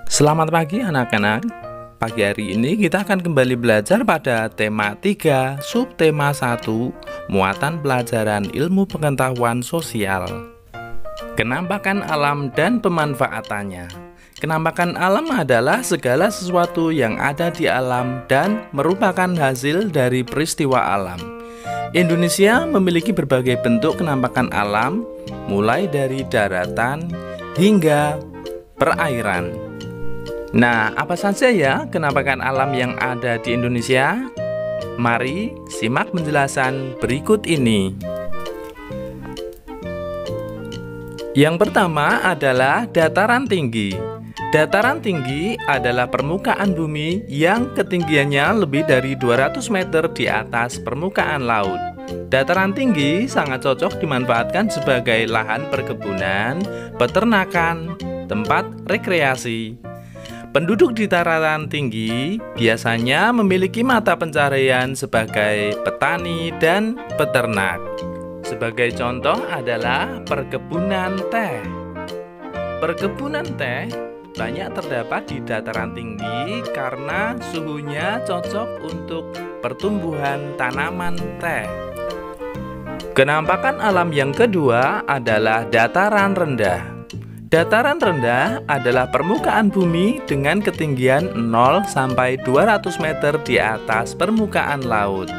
Selamat pagi anak-anak. Pagi hari ini kita akan kembali belajar pada tema 3, subtema 1, muatan pelajaran ilmu pengetahuan sosial. Kenampakan alam dan pemanfaatannya. Kenampakan alam adalah segala sesuatu yang ada di alam dan merupakan hasil dari peristiwa alam. Indonesia memiliki berbagai bentuk kenampakan alam, mulai dari daratan hingga perairan. Nah, apa saja ya kenampakan alam yang ada di Indonesia? Mari simak penjelasan berikut ini. Yang pertama adalah dataran tinggi. Dataran tinggi adalah permukaan bumi yang ketinggiannya lebih dari 200 meter di atas permukaan laut. Dataran tinggi sangat cocok dimanfaatkan sebagai lahan perkebunan, peternakan, tempat rekreasi. Penduduk di dataran tinggi biasanya memiliki mata pencaharian sebagai petani dan peternak. Sebagai contoh adalah perkebunan teh. Perkebunan teh banyak terdapat di dataran tinggi karena suhunya cocok untuk pertumbuhan tanaman teh. Kenampakan alam yang kedua adalah dataran rendah. Dataran rendah adalah permukaan bumi dengan ketinggian 0 sampai 200 meter di atas permukaan laut.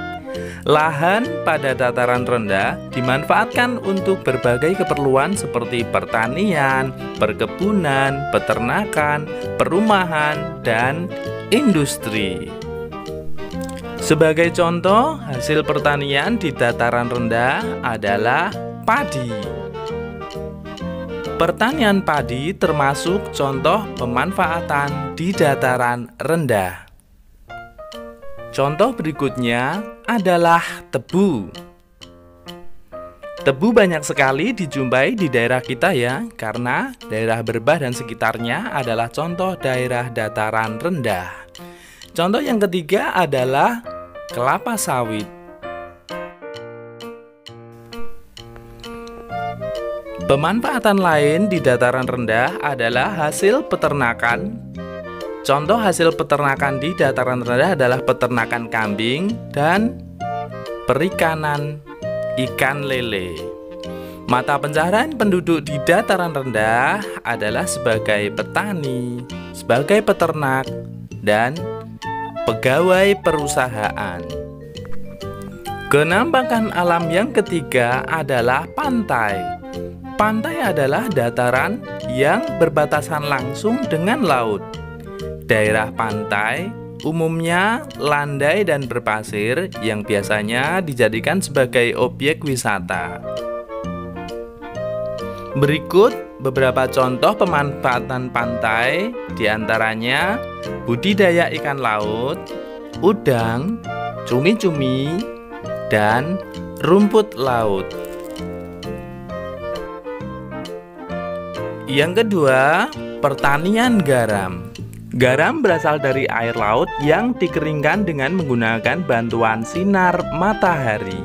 Lahan pada dataran rendah dimanfaatkan untuk berbagai keperluan seperti pertanian, perkebunan, peternakan, perumahan, dan industri. Sebagai contoh, hasil pertanian di dataran rendah adalah padi. Pertanian padi termasuk contoh pemanfaatan di dataran rendah. Contoh berikutnya adalah tebu. Tebu banyak sekali dijumpai di daerah kita ya, karena daerah Berbah dan sekitarnya adalah contoh daerah dataran rendah. Contoh yang ketiga adalah kelapa sawit. Pemanfaatan lain di dataran rendah adalah hasil peternakan. Contoh hasil peternakan di dataran rendah adalah peternakan kambing dan perikanan ikan lele. Mata pencaharian penduduk di dataran rendah adalah sebagai petani, sebagai peternak, dan pegawai perusahaan. Kenampakan alam yang ketiga adalah pantai. Pantai adalah dataran yang berbatasan langsung dengan laut. Daerah pantai umumnya landai dan berpasir yang biasanya dijadikan sebagai objek wisata. Berikut beberapa contoh pemanfaatan pantai, diantaranya budidaya ikan laut, udang, cumi-cumi, dan rumput laut. Yang kedua, pertanian garam. Garam berasal dari air laut yang dikeringkan dengan menggunakan bantuan sinar matahari.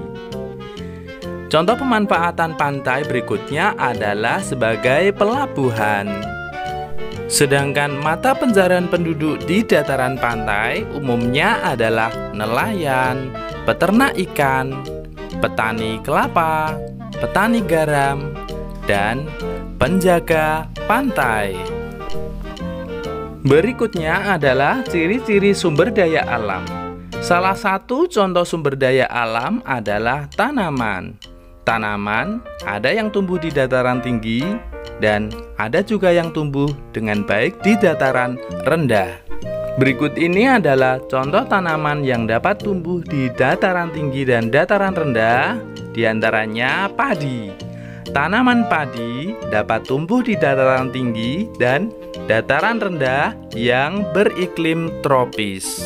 Contoh pemanfaatan pantai berikutnya adalah sebagai pelabuhan. Sedangkan mata pencaharian penduduk di dataran pantai umumnya adalah nelayan, peternak ikan, petani kelapa, petani garam, dan penjaga pantai. Berikutnya adalah ciri-ciri sumber daya alam. Salah satu contoh sumber daya alam adalah tanaman. Tanaman ada yang tumbuh di dataran tinggi dan ada juga yang tumbuh dengan baik di dataran rendah. Berikut ini adalah contoh tanaman yang dapat tumbuh di dataran tinggi dan dataran rendah, diantaranya padi. Tanaman padi dapat tumbuh di dataran tinggi dan dataran rendah yang beriklim tropis.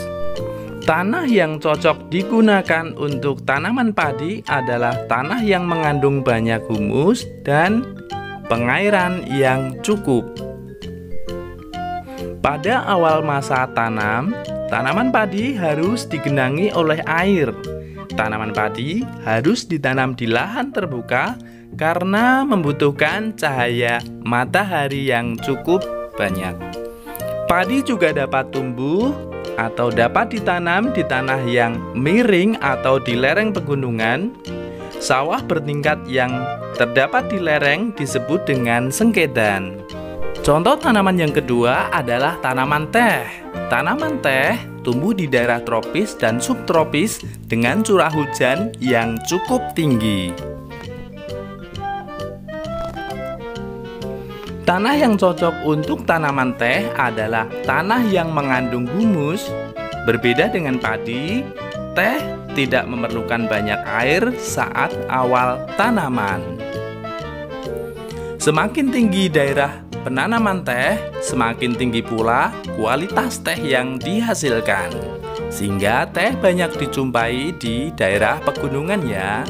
Tanah yang cocok digunakan untuk tanaman padi adalah tanah yang mengandung banyak humus dan pengairan yang cukup. Pada awal masa tanam, tanaman padi harus digenangi oleh air. Tanaman padi harus ditanam di lahan terbuka karena membutuhkan cahaya matahari yang cukup banyak. Padi juga dapat tumbuh atau dapat ditanam di tanah yang miring atau di lereng pegunungan. Sawah bertingkat yang terdapat di lereng disebut dengan sengkedan. Contoh tanaman yang kedua adalah tanaman teh. Tanaman teh tumbuh di daerah tropis dan subtropis dengan curah hujan yang cukup tinggi. Tanah yang cocok untuk tanaman teh adalah tanah yang mengandung humus. Berbeda dengan padi, teh tidak memerlukan banyak air saat awal tanaman. Semakin tinggi daerah penanaman teh, semakin tinggi pula kualitas teh yang dihasilkan. Sehingga teh banyak dijumpai di daerah pegunungan ya.